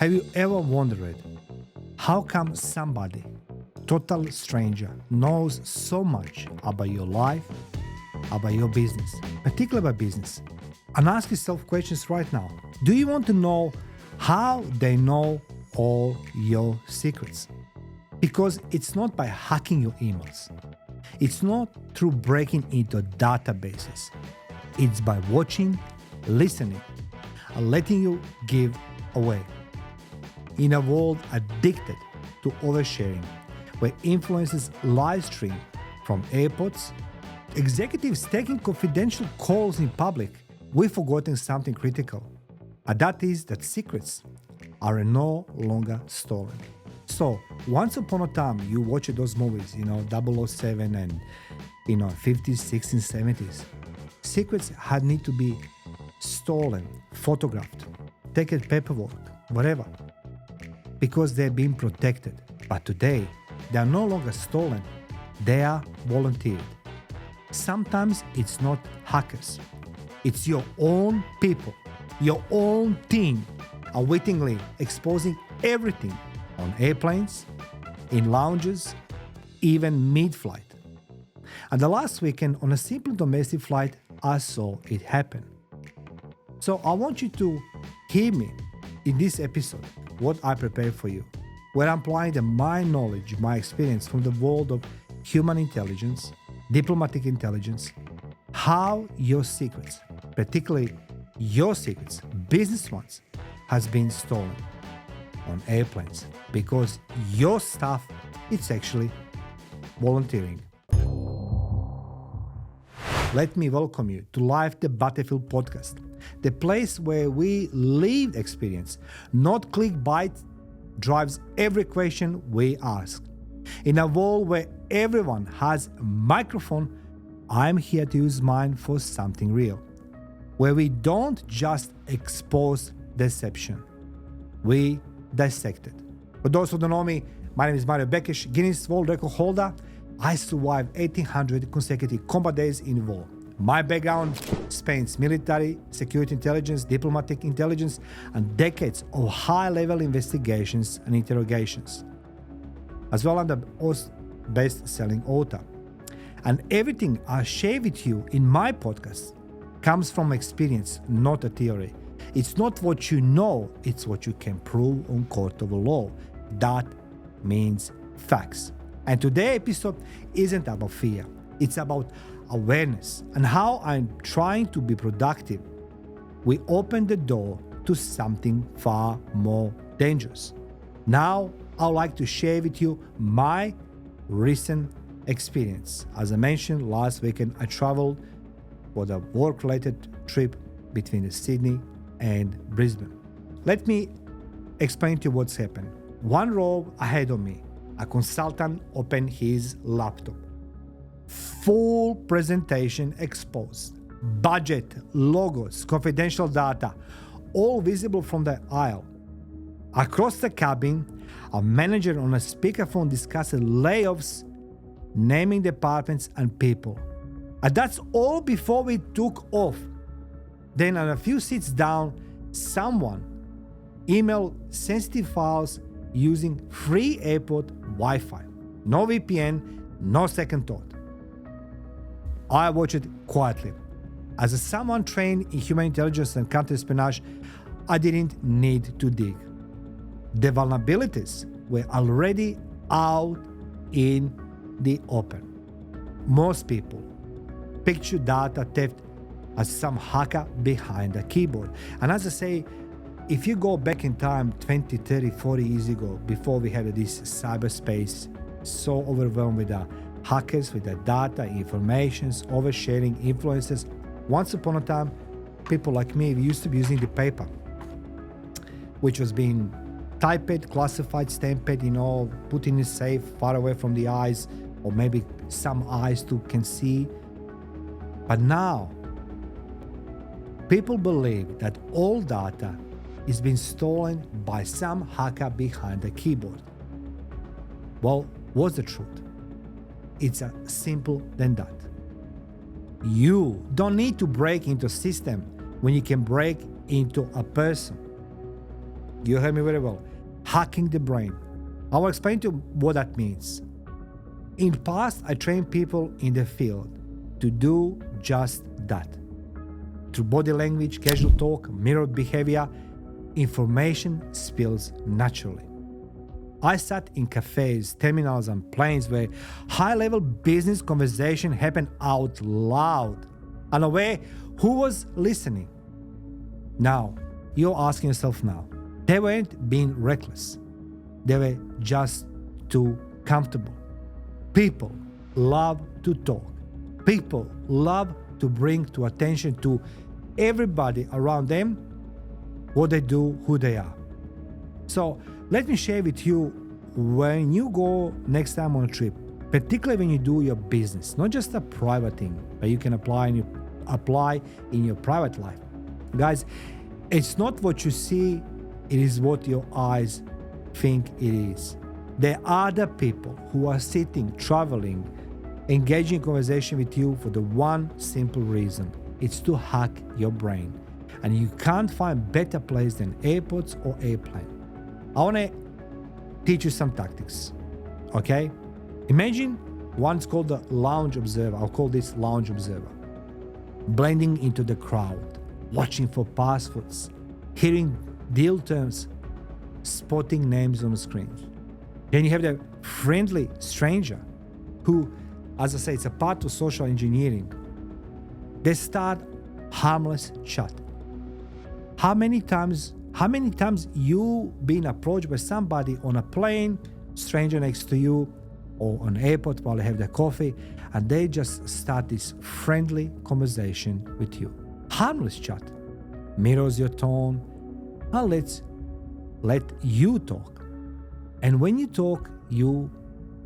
Have you ever wondered how come somebody, total stranger, knows so much about your life, about your business, particularly about business? And ask yourself questions right now. Do you want to know how they know all your secrets? Because it's not by hacking your emails. It's not through breaking into databases. It's by watching, listening, and letting you give away. In a world addicted to oversharing, where influencers live stream from airports, executives taking confidential calls in public, we've forgotten something critical. And that is that secrets are no longer stolen. So, once upon a time, you watched those movies, 007 and, 50s, 60s, 70s. Secrets had need to be stolen, photographed, taken paperwork, whatever, because they're being protected. But today, they are no longer stolen, they are volunteered. Sometimes it's not hackers, it's your own people, your own team, unwittingly exposing everything on airplanes, in lounges, even mid-flight. And the last weekend, on a simple domestic flight, I saw it happen. So I want you to hear me in this episode, what I prepared for you, where I'm applying my knowledge, my experience from the world of human intelligence, diplomatic intelligence, how your secrets, particularly your secrets, business ones, has been stolen on airplanes, because your stuff, it's actually volunteering. Let me welcome you to Life the Battlefield podcast, the place where we live experience, not clickbait, drives every question we ask. In a world where everyone has a microphone, I'm here to use mine for something real, where we don't just expose deception, we dissect it. For those who don't know me, my name is Bekes, Guinness World Record holder. I survived 1,800 consecutive combat days in war. My background spans military, security intelligence, diplomatic intelligence, and decades of high-level investigations and interrogations. As well, I'm the best-selling author. And everything I share with you in my podcast comes from experience, not a theory. It's not what you know, it's what you can prove on court of law. That means facts. And today's episode isn't about fear. It's about awareness and how I'm trying to be productive. We open the door to something far more dangerous. Now, I'd like to share with you my recent experience. As I mentioned, last weekend I traveled for the work-related trip between Sydney and Brisbane. Let me explain to you what's happened. One row ahead of me, a consultant opened his laptop. Full presentation exposed. Budget, logos, confidential data, all visible from the aisle. Across the cabin, a manager on a speakerphone discussed layoffs, naming departments and people. And that's all before we took off. Then a few seats down, someone emailed sensitive files using free airport Wi-Fi. No VPN, no second thought. I watched it quietly. As someone trained in human intelligence and counter-espionage, I didn't need to dig. The vulnerabilities were already out in the open. Most people picture data theft as some hacker behind a keyboard. And as I say, if you go back in time 20, 30, 40 years ago, before we had this cyberspace so overwhelmed with the hackers, with the data, informations, oversharing, influencers, once upon a time, people like me, we used to be using the paper, which was being typed, classified, stamped, put in a safe, far away from the eyes, or maybe some eyes too can see. But now, people believe that all data is being stolen by some hacker behind the keyboard. Well, what's the truth? It's as simple than that. You don't need to break into a system when you can break into a person. You heard me very well. Hacking the brain. I will explain to you what that means. In the past, I trained people in the field to do just that. Through body language, casual talk, mirrored behavior, information spills naturally. I sat in cafes, terminals, and planes where high-level business conversation happened out loud, unaware who was listening. Now, you're asking yourself now, they weren't being reckless. They were just too comfortable. People love to talk. People love to bring to attention to everybody around them what they do, who they are. So let me share with you, when you go next time on a trip, particularly when you do your business, not just a private thing, but you can apply in your private life. Guys, it's not what you see, it is what your eyes think it is. There are other people who are sitting, traveling, engaging in conversation with you for the one simple reason. It's to hack your brain. And you can't find better place than airports or airplane. I want to teach you some tactics, okay? Imagine one's called the lounge observer. I'll call this lounge observer. Blending into the crowd, watching for passwords, hearing deal terms, spotting names on the screen. Then you have the friendly stranger who, as I say, it's a part of social engineering. They start harmless chat. How many times you been approached by somebody on a plane, stranger next to you, or on an airport while they have their coffee, and they just start this friendly conversation with you? Harmless chat. Mirrors your tone, and let you talk. And when you talk, you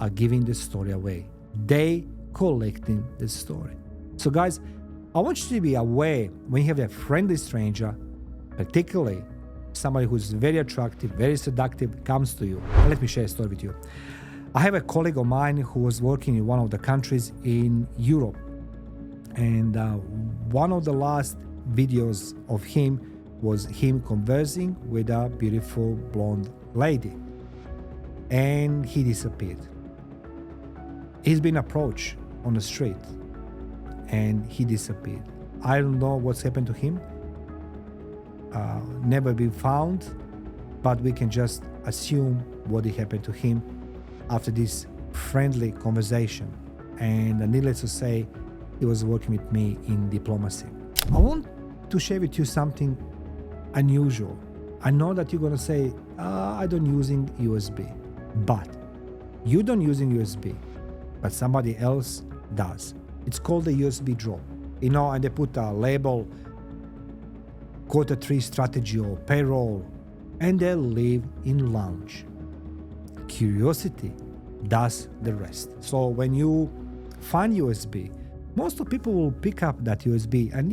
are giving the story away. They collecting the story. So guys, I want you to be aware when you have a friendly stranger, particularly somebody who's very attractive, very seductive, comes to you. Let me share a story with you. I have a colleague of mine who was working in one of the countries in Europe. And one of the last videos of him was him conversing with a beautiful blonde lady. And he disappeared. He's been approached on the street and he disappeared. I don't know what's happened to him. Never been found, but we can just assume what happened to him after this friendly conversation. And needless to say, he was working with me in diplomacy. I want to share with you something unusual. I know that you're gonna say, I don't using USB, but you don't using USB, but somebody else does. It's called a USB drop, and they put a label, Q3 strategy or payroll, and they live in lounge. Curiosity does the rest. So when you find USB, most of people will pick up that USB and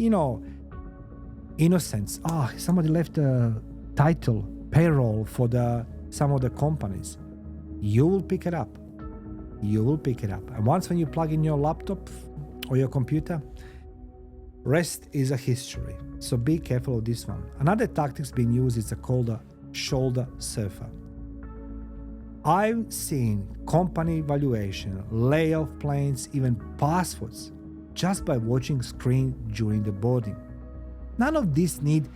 innocence. Somebody left a title, payroll for some of the companies. You will pick it up. And once when you plug in your laptop or your computer, rest is a history. So be careful of this one. Another tactic being used is called a shoulder surfer. I've seen company valuation, layoff plans, even passwords just by watching screen during the boarding. None of this need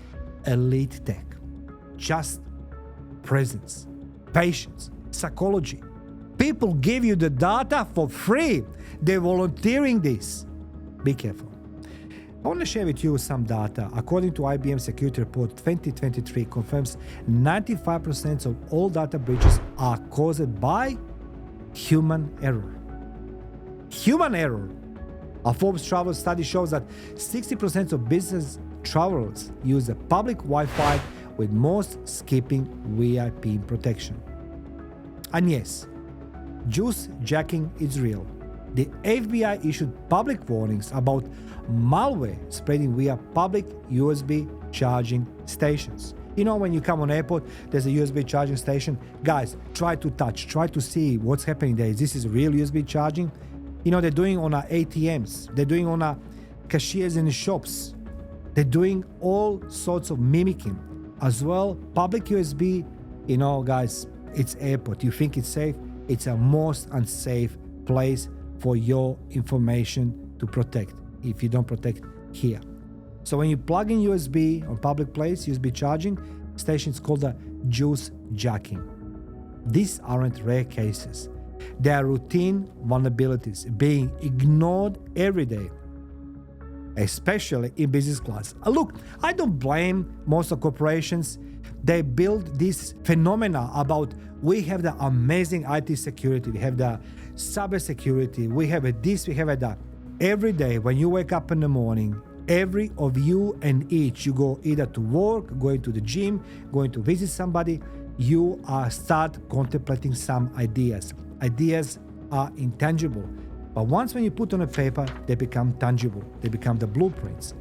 elite tech, just presence, patience, psychology. People give you the data for free. They're volunteering this. Be careful. I want to share with you some data. According to IBM Security Report 2023 confirms 95% of all data breaches are caused by human error. Human error. A Forbes travel study shows that 60% of business travelers use the public Wi-Fi, with most skipping VIP protection. And yes, juice jacking is real. The FBI issued public warnings about malware spreading via public USB charging stations. When you come on airport, there's a USB charging station. Guys, try to see what's happening there. This is real USB charging. They're doing on our ATMs. They're doing on our cashiers in the shops. They're doing all sorts of mimicking. As well, public USB, guys, it's airport. You think it's safe? It's a most unsafe place for your information to protect if you don't protect here. So when you plug in USB on public place, USB charging station, it's called the juice jacking. These aren't rare cases. They are routine vulnerabilities being ignored every day, especially in business class. Look, I don't blame most of corporations. They build this phenomena about we have the amazing IT security, we have the cyber security, we have this, we have that. Every day when you wake up in the morning, every of you and each, you go either to work, going to the gym, going to visit somebody, you start contemplating some ideas. Ideas are intangible, but once when you put on a paper, they become tangible. They become the blueprints.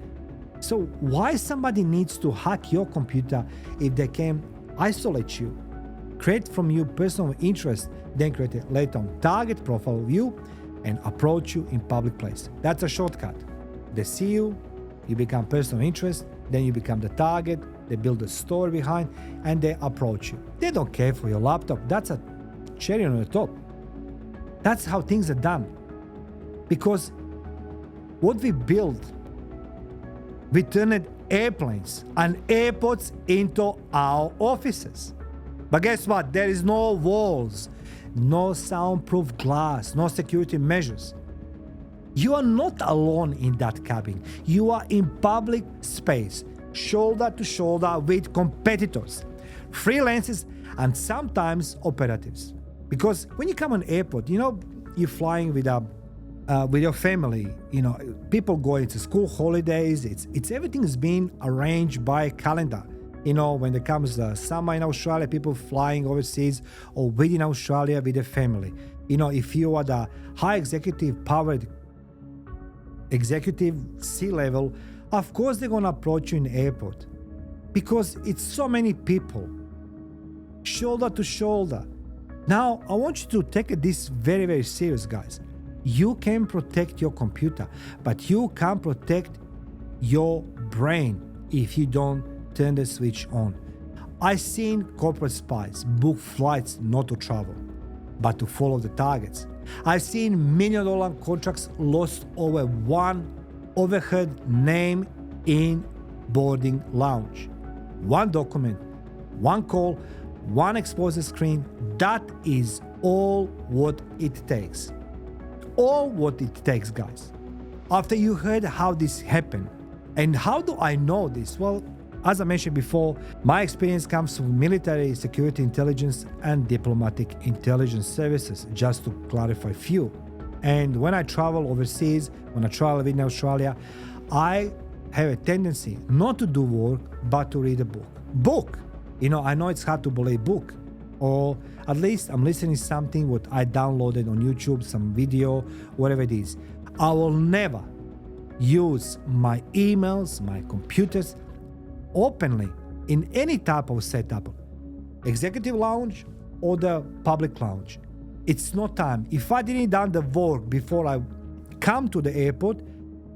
So why somebody needs to hack your computer if they can isolate you, create from you personal interest, then create a later on target profile of you and approach you in public place? That's a shortcut. They see you, you become personal interest, then you become the target, they build a story behind, and they approach you. They don't care for your laptop. That's a cherry on the top. That's how things are done. Because what we build, we turned airplanes and airports into our offices. But guess what? There is no walls, no soundproof glass, no security measures. You are not alone in that cabin. You are in public space, shoulder to shoulder with competitors, freelancers, and sometimes operatives. Because when you come on airport, you're flying with your family. People going to school holidays. It's everything is being arranged by calendar. When there comes summer in Australia, people flying overseas or within Australia with their family. If you are the high executive powered executive C-level, of course they're gonna approach you in the airport because it's so many people, shoulder to shoulder. Now, I want you to take this very, very serious, guys. You can protect your computer, but you can't protect your brain if you don't turn the switch on. I've seen corporate spies book flights not to travel, but to follow the targets. I've seen $1 million contracts lost over one overheard name in boarding lounge. One document, one call, one exposed screen. That is all what it takes. All what it takes, guys. After you heard how this happened, and how do I know this? Well, as I mentioned before, my experience comes from military security intelligence and diplomatic intelligence services, just to clarify a few. And when I travel overseas, when I travel within Australia, I have a tendency not to do work, but to read a book. I know it's hard to believe book, or at least I'm listening to something what I downloaded on YouTube, some video, whatever it is. I will never use my emails, my computers openly in any type of setup, executive lounge or the public lounge. It's no time. If I didn't done the work before I come to the airport,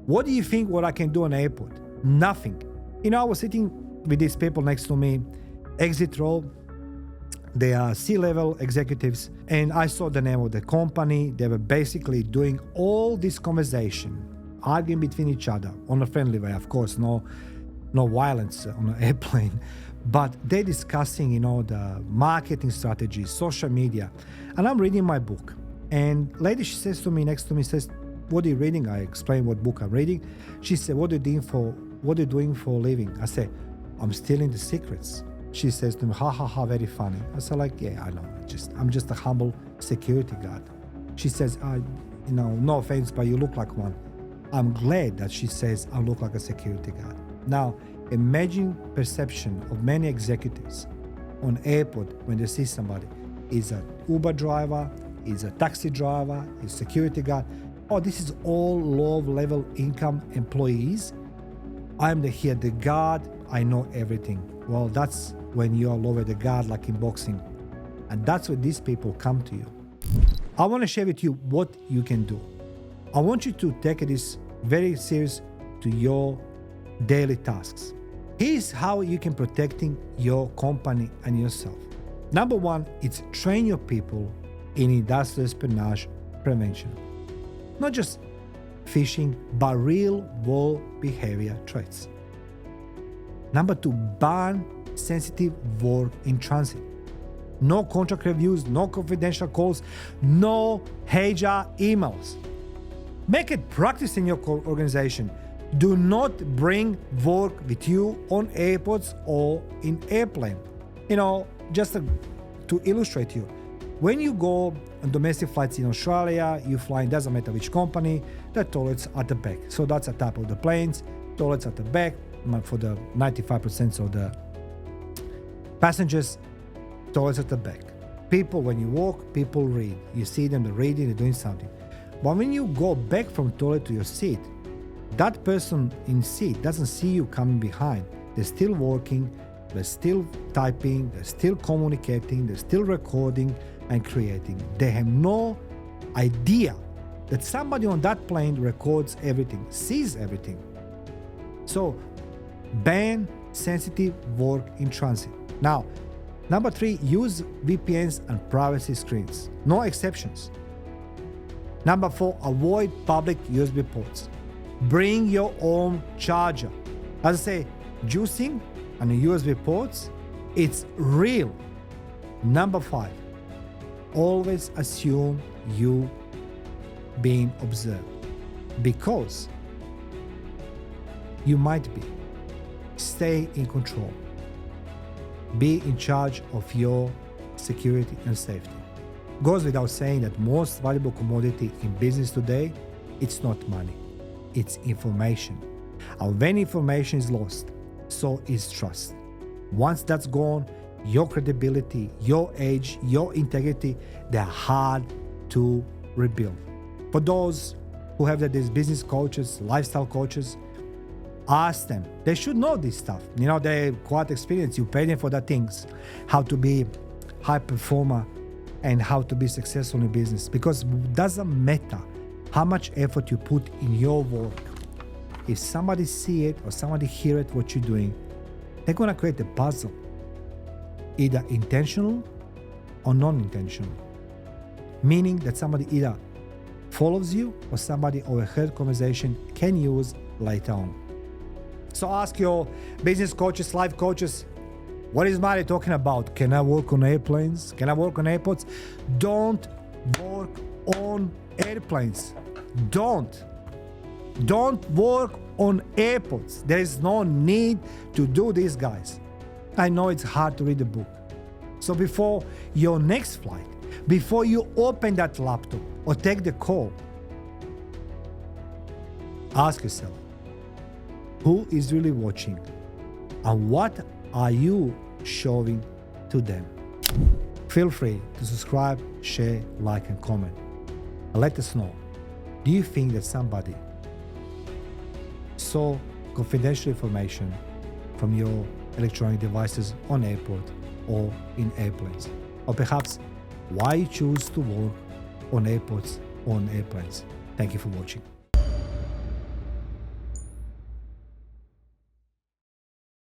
what do you think what I can do on the airport? Nothing. I was sitting with these people next to me, exit row. They are C-level executives, and I saw the name of the company. They were basically doing all this conversation, arguing between each other on a friendly way, of course, no violence on an airplane, but they're discussing, the marketing strategies, social media. And I'm reading my book, and lady, she says to me, next to me, says, "What are you reading?" I explain what book I'm reading. She said, "What are you doing for a living?" I said, "I'm stealing the secrets." She says to me, "Ha ha ha, very funny." I said, "Yeah, I know. I'm just a humble security guard." She says, "No offense, but you look like one." I'm glad that she says I look like a security guard. Now, imagine perception of many executives on airport when they see somebody. Is an Uber driver, is a taxi driver, is security guard. Oh, this is all low-level income employees. I'm the guard. I know everything. Well, that's when you are lower the guard, like in boxing. And that's when these people come to you. I want to share with you what you can do. I want you to take this very serious to your daily tasks. Here's how you can protecting your company and yourself. Number one, it's train your people in industrial espionage prevention. Not just phishing, but real world behavior traits. Number two, ban sensitive work in transit. No contract reviews, no confidential calls, no HR emails. Make it practice in your organization. Do not bring work with you on airports or in airplane. Just to illustrate you. When you go on domestic flights in Australia, you fly, doesn't matter which company, the toilets at the back. So that's the type of the planes, toilets at the back for the 95% of the passengers, toilets at the back. People, when you walk, people read. You see them, they're reading, they're doing something. But when you go back from toilet to your seat, that person in seat doesn't see you coming behind. They're still working, they're still typing, they're still communicating, they're still recording and creating. They have no idea that somebody on that plane records everything, sees everything. So ban sensitive work in transit. Now, number three, use VPNs and privacy screens. No exceptions. Number four, avoid public USB ports. Bring your own charger. As I say, juicing and USB ports, it's real. Number five, always assume you being observed, because you might be. Stay in control. Be in charge of your security and safety. Goes without saying that most valuable commodity in business today, it's not money, it's information. And when information is lost, so is trust. Once that's gone, your credibility, your age, your integrity, they're hard to rebuild. For those who have these business coaches, lifestyle coaches, ask them. They should know this stuff. They're quite experienced. You pay them for the things, how to be high performer and how to be successful in business. Because it doesn't matter how much effort you put in your work. If somebody see it or somebody hear it, what you're doing, they're going to create a puzzle, either intentional or non-intentional. Meaning that somebody either follows you or somebody overheard conversation can use later on. So ask your business coaches, life coaches, what is Mari talking about? Can I work on airplanes? Can I work on airports? Don't work on airplanes. Don't work on airports. There is no need to do this, guys. I know it's hard to read the book. So before your next flight, before you open that laptop or take the call, ask yourself, who is really watching and what are you showing to them? Feel free to subscribe, share, like, and comment. And let us know, do you think that somebody saw confidential information from your electronic devices on airport or in airplanes? Or perhaps why you choose to work on airports or on airplanes? Thank you for watching.